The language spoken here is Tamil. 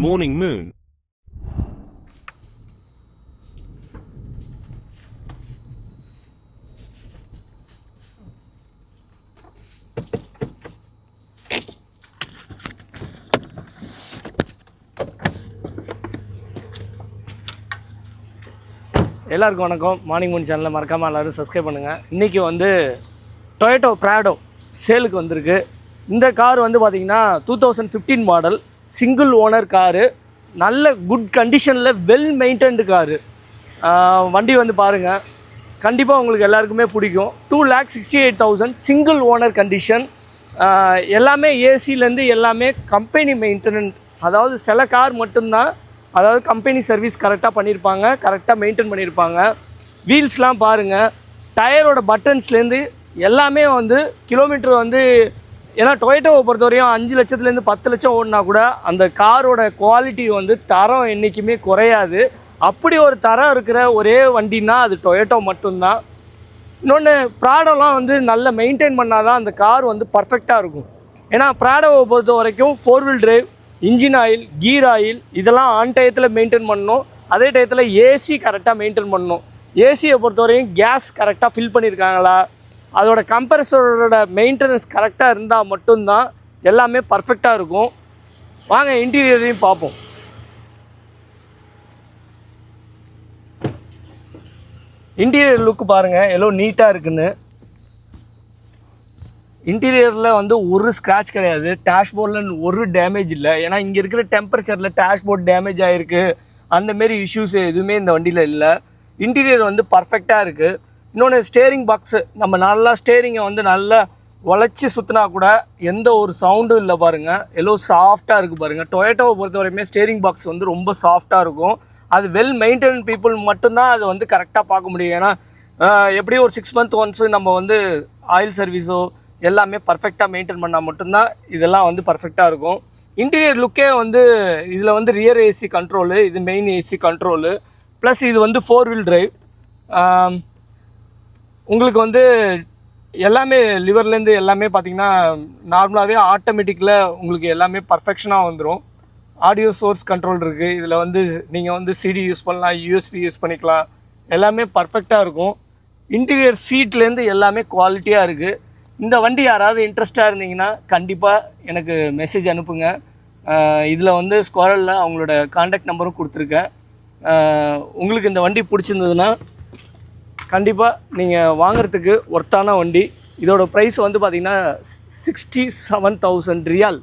morning moon. எல்லாருக்கும் வணக்கம். மார்னிங் மூன் சேனலில் மறக்காமல் எல்லோரும் சப்ஸ்கிரைப் பண்ணுங்கள். இன்றைக்கி வந்து டொயோட்டோ ப்ராடோ சேலுக்கு வந்திருக்கு. இந்த கார் வந்து பார்த்திங்கன்னா 2015 மாடல் சிங்கிள் ஓனர் காரு, நல்ல குட் கண்டிஷனில் வெல் மெயின்டைன்டு காரு. வண்டி வந்து பாருங்கள், கண்டிப்பாக உங்களுக்கு எல்லாருக்குமே பிடிக்கும். 2,68,000 சிங்கிள் ஓனர் கண்டிஷன். எல்லாமே ஏசிலேருந்து எல்லாமே கம்பெனி மெயின்டெனன்ஸ். அதாவது சில கார் மட்டும்தான், அதாவது கம்பெனி சர்வீஸ் கரெக்டாக பண்ணியிருப்பாங்க, கரெக்டாக மெயின்டைன் பண்ணியிருப்பாங்க. வீல்ஸ்லாம் பாருங்கள், டயரோட பட்டன்ஸ்லேருந்து எல்லாமே வந்து கிலோமீட்டர் வந்து, ஏன்னா டொயோட்டோவை பொறுத்தவரையும் 5 லட்சத்துலேருந்து 10 லட்சம் ஓடினா கூட அந்த காரோட குவாலிட்டி வந்து தரம் என்றைக்குமே குறையாது. அப்படி ஒரு தரம் இருக்கிற ஒரே வண்டின்னா அது டொயோட்டோ மட்டும்தான். இன்னொன்று, ப்ராடோலாம் வந்து நல்ல மெயின்டைன் பண்ணால் தான் அந்த கார் வந்து பர்ஃபெக்டாக இருக்கும். ஏன்னா ப்ராடோவை பொறுத்த வரைக்கும் 4 wheel drive, engine oil, gear oil இதெல்லாம் ஆன் டயத்தில் மெயின்டைன் பண்ணணும். அதே டயத்தில் ஏசி கரெக்டாக மெயின்டைன் பண்ணணும். ஏசியை பொறுத்தவரையும் கேஸ் கரெக்டாக ஃபில் பண்ணியிருக்காங்களா, அதோட கம்ப்ரஸரோட மெயின்டெனன்ஸ் கரெக்டாக இருந்தால் மட்டும்தான் எல்லாமே பர்ஃபெக்டாக இருக்கும். வாங்க இன்டீரியரையும் பார்ப்போம். இன்டீரியர் லுக்கு பாருங்கள் எவ்வளோ நீட்டாக இருக்குன்னு. இன்டீரியரில் வந்து ஒரு ஸ்க்ராட்ச் கிடையாது, டேஷ்போர்டில் ஒரு டேமேஜ் இல்லை. ஏன்னா இங்கே இருக்கிற டெம்பரேச்சரில் டேஷ்போர்ட் டேமேஜ் ஆகிருக்கு, அந்தமாரி இஷ்யூஸ் எதுவுமே இந்த வண்டியில் இல்லை. இன்டீரியர் வந்து பர்ஃபெக்டாக இருக்குது. இன்னொன்று, ஸ்டேரிங் பாக்ஸு நம்ம நல்லா ஸ்டேரிங்கை வந்து நல்லா உழைச்சி சுற்றினா கூட எந்த ஒரு சவுண்டும் இல்லை பாருங்கள், எவ்வளோ சாஃப்டாக இருக்குது பாருங்கள். டொயோட்டோவை பொறுத்த வரைக்குமே ஸ்டேரிங் பாக்ஸ் வந்து ரொம்ப சாஃப்டாக இருக்கும். அது வெல் மெயின்டைன் பீப்புள் மட்டும்தான் அது வந்து கரெக்டாக பார்க்க முடியும். ஏன்னா எப்படியும் ஒரு 6 மந்த் ஒன்ஸு நம்ம வந்து ஆயில் சர்வீஸோ எல்லாமே பர்ஃபெக்டாக மெயின்டைன் பண்ணால் மட்டும்தான் இதெல்லாம் வந்து பர்ஃபெக்டாக இருக்கும். இன்டீரியர் லுக்கே வந்து இதில் வந்து ரியர் ஏசி கண்ட்ரோலு, இது மெயின் ஏசி கண்ட்ரோலு, ப்ளஸ் இது வந்து 4 வீல் டிரைவ். உங்களுக்கு வந்து எல்லாமே லிவர்லேருந்து எல்லாமே பார்த்திங்கன்னா நார்மலாகவே ஆட்டோமேட்டிக்கில் உங்களுக்கு எல்லாமே பர்ஃபெக்ஷனாக வந்துடும். ஆடியோ சோர்ஸ் கண்ட்ரோல் இருக்குது. இதில் வந்து நீங்கள் வந்து சிடி யூஸ் பண்ணலாம், யூஎஸ்பி யூஸ் பண்ணிக்கலாம், எல்லாமே பர்ஃபெக்டாக இருக்கும். இன்டீரியர் சீட்லேருந்து எல்லாமே குவாலிட்டியாக இருக்குது. இந்த வண்டி யாராவது இன்ட்ரெஸ்டாக இருந்தீங்கன்னா கண்டிப்பாக எனக்கு மெசேஜ் அனுப்புங்க. இதில் வந்து ஸ்குவாரலில் அவங்களோட காண்டாக்ட் நம்பரும் கொடுத்துருக்கேன். உங்களுக்கு இந்த வண்டி பிடிச்சிருந்ததுன்னா கண்டிப்பாக நீங்கள் வாங்குறதுக்கு ஒர்த்தான வண்டி. இதோட ப்ரைஸ் வந்து பார்த்திங்கன்னா 67,000 ரியால்.